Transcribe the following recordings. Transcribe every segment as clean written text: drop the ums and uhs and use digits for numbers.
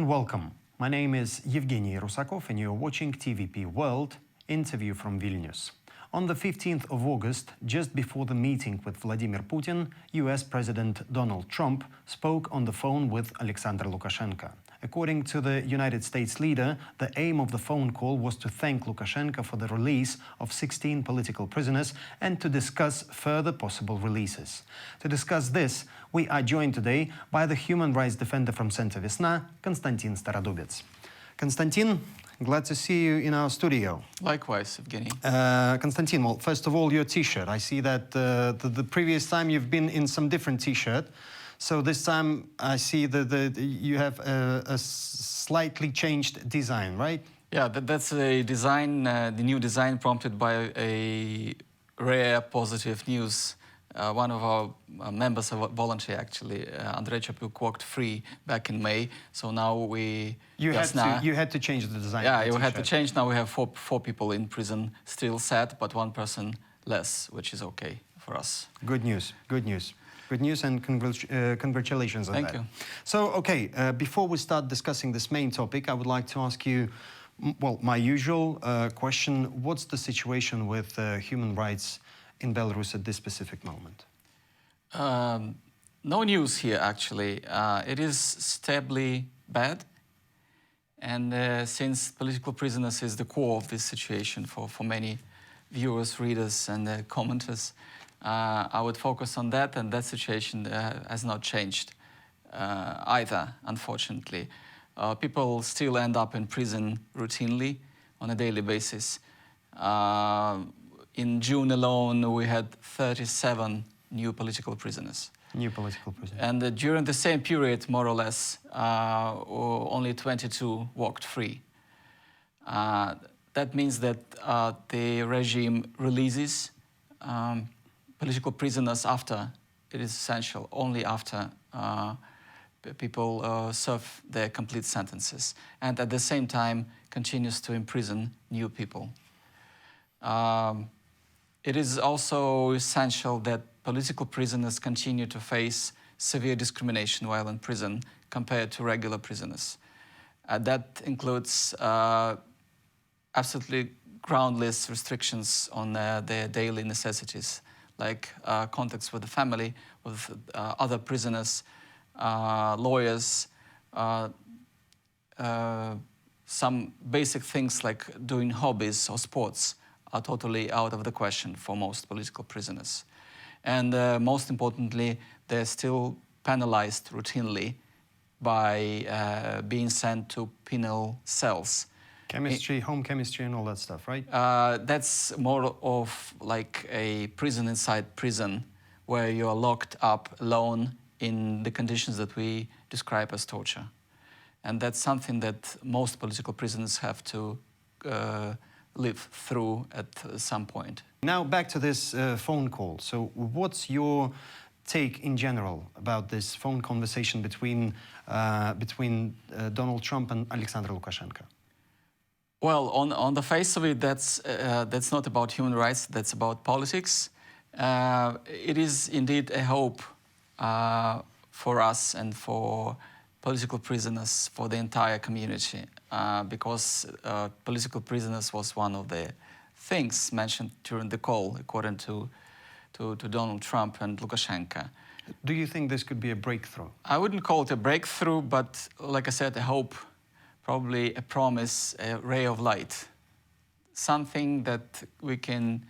and welcome. My name is Evgeny Rusakov and you're watching TVP World, interview from Vilnius. On the 15th of August, just before the meeting with Vladimir Putin, US President Donald Trump spoke on the phone with Alexander Lukashenko. According to the United States leader, the aim of the phone call was to thank Lukashenko for the release of 16 political prisoners and to discuss further possible releases. To discuss this, we are joined today by the human rights defender from Center Viasna, Kanstantsin Staradubets. Konstantin, glad to see you in our studio. Likewise, Evgeny. Konstantin, well, first of all, your T-shirt. I see that the previous time you've been in some different T-shirt. So this time I see that you have a slightly changed design, right? Yeah, that's a design, the new design prompted by a rare positive news. One of our members, a volunteer actually, Andrei Chapuk, walked free back in May. So now we... You had to change the design. Yeah, you had to change. Now we have four people in prison, still sad, but one person less, which is okay for us. Good news, good news. Good news and congratulations on that. Thank you. So, okay, before we start discussing this main topic, I would like to ask you, well, my usual question, what's the situation with human rights in Belarus at this specific moment? No news here, actually. It is stably bad. And since political prisoners is the core of this situation for many viewers, readers, and commenters, I would focus on that, and that situation has not changed either, unfortunately. People still end up in prison routinely on a daily basis. In June alone, we had 37 new political prisoners. New political prisoners. And during the same period, more or less, only 22 walked free. That means that the regime releases political prisoners after it is essential, only after people serve their complete sentences, and at the same time continues to imprison new people. It is also essential that political prisoners continue to face severe discrimination while in prison compared to regular prisoners. That includes absolutely groundless restrictions on their daily necessities, like contacts with the family, with other prisoners, lawyers, some basic things like doing hobbies or sports are totally out of the question for most political prisoners. And most importantly, they're still penalized routinely by being sent to penal cells. Chemistry, home chemistry and all that stuff, right? That's more of like a prison inside prison, where you are locked up alone in the conditions that we describe as torture. And that's something that most political prisoners have to live through at some point. Now back to this phone call. So what's your take in general about this phone conversation between Donald Trump and Alexander Lukashenko? Well, on the face of it, that's not about human rights, that's about politics. It is indeed a hope for us and for political prisoners, for the entire community, because political prisoners was one of the things mentioned during the call, according to Donald Trump and Lukashenko. Do you think this could be a breakthrough? I wouldn't call it a breakthrough, but like I said, a hope. Probably a promise, a ray of light, something that we can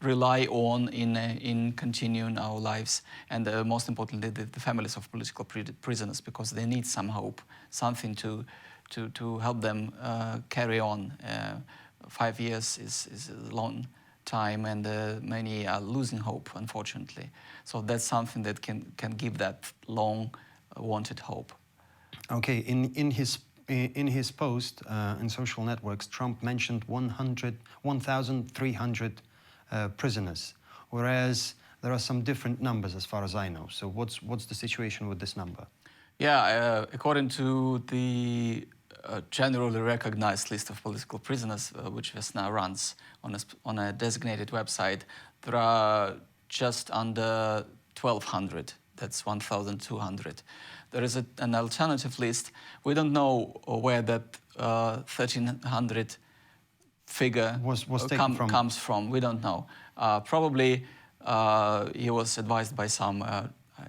rely on in continuing our lives, and most importantly, the families of political prisoners, because they need some hope, something to help them carry on. 5 years is a long time, and many are losing hope, unfortunately. So that's something that can give that long wanted hope. Okay, in his post in social networks, Trump mentioned 1,300 prisoners, whereas there are some different numbers as far as I know. So what's the situation with this number? Yeah, according to the generally recognized list of political prisoners, which Viasna runs on a designated website, there are just under 1,200. That's 1,200. there is an alternative list. We don't know where that 1,300 figure comes from. We don't know. Probably he was advised by some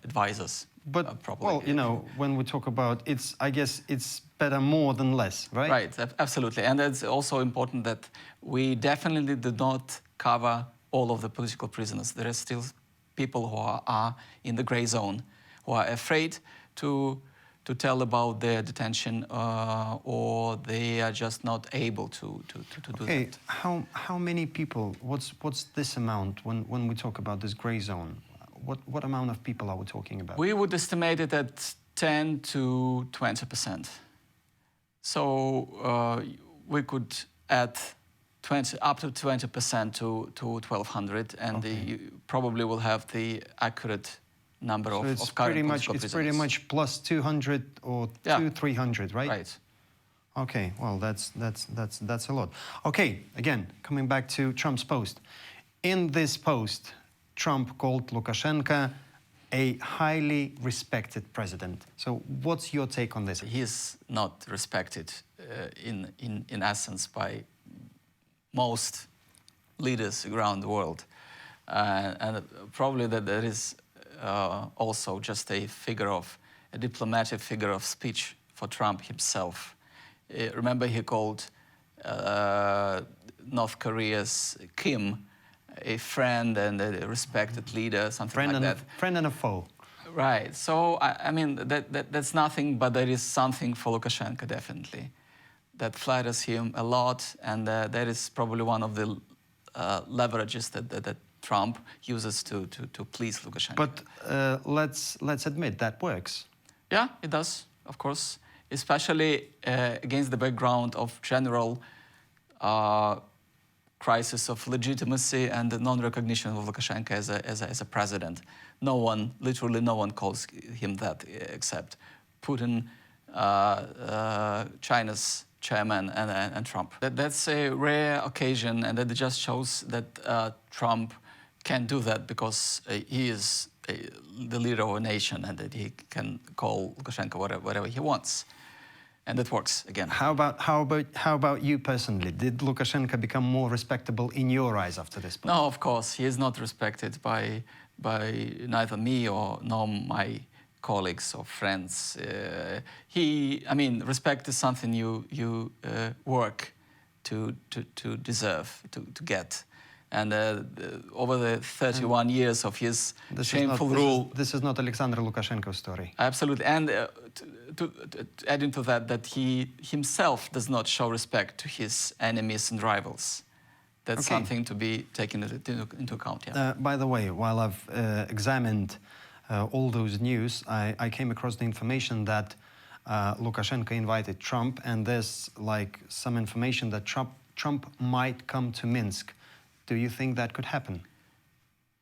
advisors. But probably. well, you know, when we talk about I guess it's better more than less, right? Right, absolutely. And it's also important that we definitely did not cover all of the political prisoners. There are still people who are in the gray zone, who are afraid to tell about their detention, or they are just not able to do that. Okay, how many people? What's this amount when we talk about this gray zone? What amount of people are we talking about? We would estimate it at 10 to 20%. So we could add up to 20% to 1,200, and you probably will have the accurate number of current political prisoners. It's pretty much plus 200 or 300, right? Right. Okay, well that's a lot. Okay, again, coming back to Trump's post. In this post, Trump called Lukashenko a highly respected president. So what's your take on this? He is not respected in essence by most leaders around the world. And probably that there is also just a diplomatic figure of speech for Trump himself. Remember, he called North Korea's Kim a friend and a respected leader, something like that. Friend and a foe. Right. So, I mean, that's nothing, but there is something for Lukashenko, definitely, that flatters him a lot, and that is probably one of the leverages that Trump uses to please Lukashenko. But let's admit that works. Yeah, it does, of course, especially against the background of general crisis of legitimacy and the non-recognition of Lukashenko as a president. No one, literally no one calls him that except Putin, China's chairman, and Trump. That's a rare occasion, and that just shows that Trump can do that because he is the leader of a nation, and that he can call Lukashenko whatever he wants. And it works again. How about you personally? Did Lukashenko become more respectable in your eyes after this point? No, of course, he is not respected by neither me nor my colleagues or friends. I mean, respect is something you work to deserve, to get. And over the 31 years of his shameful rule... This is not Alexander Lukashenko's story. Absolutely. And to add into that he himself does not show respect to his enemies and rivals. That's something to be taken into account. Yeah. By the way, while I've examined all those news, I came across the information that Lukashenko invited Trump, and there's like some information that Trump might come to Minsk. Do you think that could happen?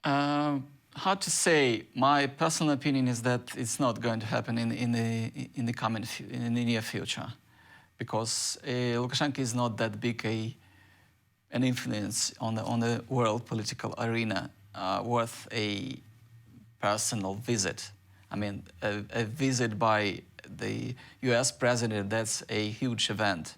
Hard to say. My personal opinion is that it's not going to happen in the near future, because Lukashenko is not that big an influence on the world political arena worth a personal visit. I mean, a visit by the U.S. president, that's a huge event.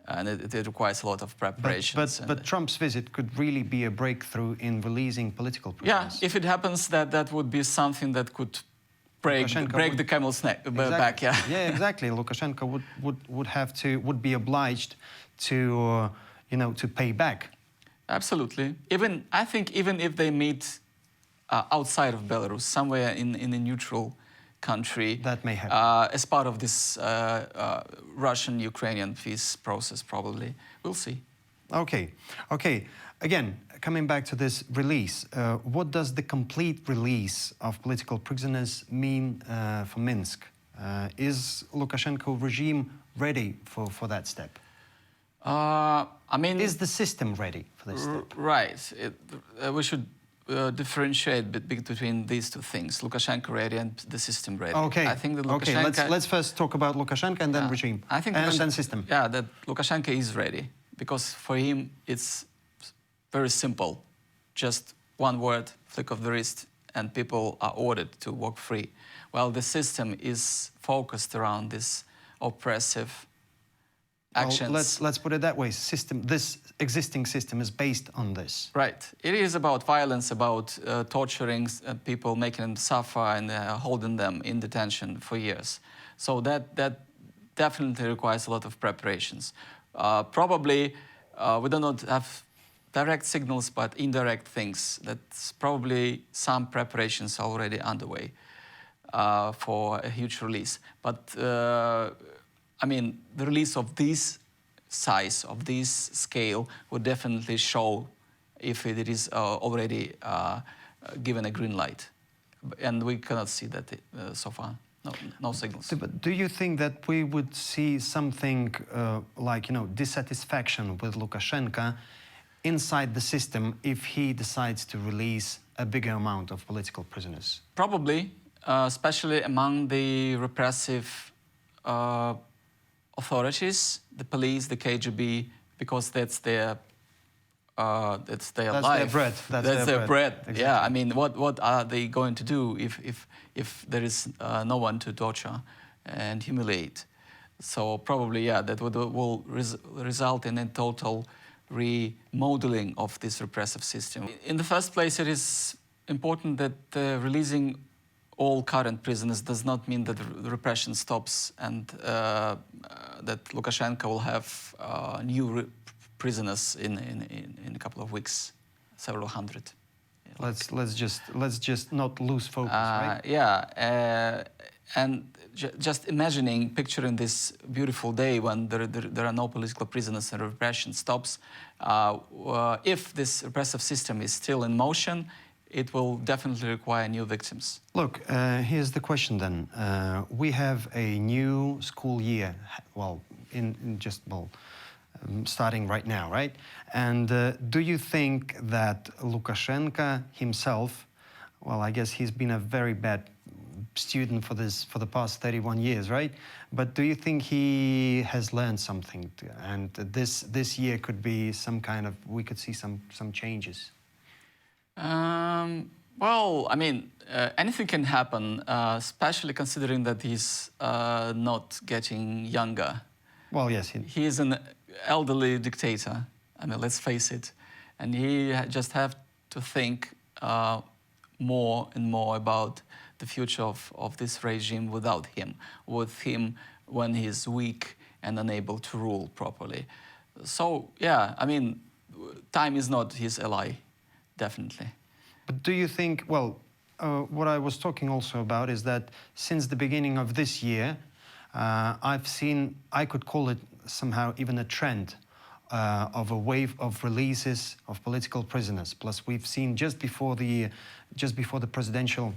And it requires a lot of preparations. But Trump's visit could really be a breakthrough in releasing political prisoners. Yeah, if it happens, that would be something that could break the camel's neck, back. Yeah. Yeah, exactly. Lukashenko would be obliged to to pay back. Absolutely. I think even if they meet outside of Belarus, somewhere in a neutral country, that may happen as part of this Russian-Ukrainian peace process. Probably, we'll see. Okay. Again, coming back to this release, what does the complete release of political prisoners mean for Minsk? Is Lukashenko regime ready for that step? I mean, is the system ready for this step? Right. We should differentiate between these two things: Lukashenko ready and the system ready. Okay. I think that Lukashenko... Okay. Let's first talk about Lukashenko and then regime. I think and then system. Yeah, that Lukashenko is ready, because for him it's very simple. Just one word, flick of the wrist, and people are ordered to walk free. well, the system is focused around this oppressive actions. Well, let's put it that way. This existing system is based on this. Right. It is about violence, about torturing people, making them suffer, and holding them in detention for years. So that definitely requires a lot of preparations. Probably we do not have direct signals, but indirect things. That's probably some preparations already underway for a huge release. But I mean, the release of this size, of this scale, would definitely show if it is already given a green light. And we cannot see that so far. No signals. But do you think that we would see something like, dissatisfaction with Lukashenko inside the system if he decides to release a bigger amount of political prisoners? Probably, especially among the repressive authorities, the police, the KGB, because that's their life. That's their bread. That's their bread. Exactly. Yeah, I mean, what are they going to do if there is no one to torture and humiliate? So probably, yeah, that will result in a total remodeling of this repressive system. In the first place, it is important that releasing all current prisoners does not mean that the repression stops and that Lukashenko will have new prisoners in a couple of weeks, several hundred. Yeah, let's just not lose focus, right? Yeah, and just picturing this beautiful day when there are no political prisoners and repression stops. If this repressive system is still in motion, it will definitely require new victims. Look, here's the question then. We have a new school year, starting right now, right? And do you think that Lukashenko himself, well, I guess he's been a very bad student for the past 31 years, right? But do you think he has learned something? And this year could be we could see some changes? Well, I mean, anything can happen, especially considering that he's not getting younger. Well, yes. He is an elderly dictator. I mean, let's face it. And he just have to think more and more about the future of this regime without him, with him when he's weak and unable to rule properly. So, yeah, I mean, time is not his ally. Definitely. But do you think, what I was talking also about is that since the beginning of this year, I've seen, I could call it somehow even a trend of a wave of releases of political prisoners. Plus, we've seen just before the presidential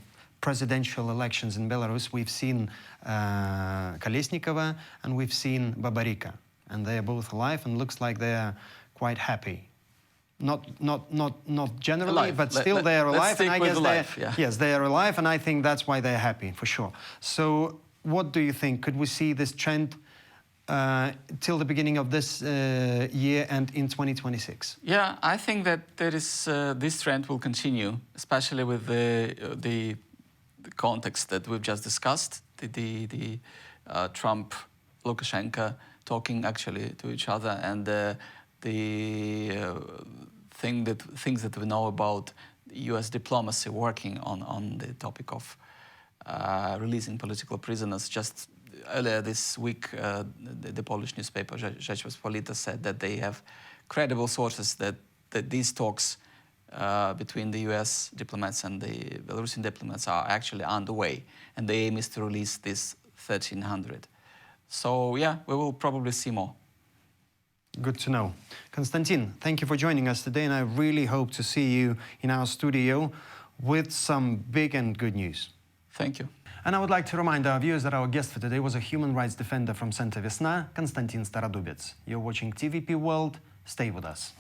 elections in Belarus, we've seen Kolesnikova and we've seen Babarika, and they are both alive and looks like they are quite happy. Not generally, alive. But still they are alive. And I guess yes, they are alive, and I think that's why they're happy, for sure. So what do you think? Could we see this trend till the beginning of this year and in 2026? Yeah, I think that there is this trend will continue, especially with the context that we've just discussed, the Trump, Lukashenko talking actually to each other, and the things that we know about U.S. diplomacy working on the topic of releasing political prisoners. Just earlier this week, the Polish newspaper Rzeczpospolita said that they have credible sources that these talks between the U.S. diplomats and the Belarusian diplomats are actually underway, and the aim is to release this 1,300. So yeah, we will probably see more. Good to know. Konstantin, thank you for joining us today, and I really hope to see you in our studio with some big and good news. Thank you. And I would like to remind our viewers that our guest for today was a human rights defender from Center Viasna, Kanstantsin Staradubets. You're watching TVP World. Stay with us.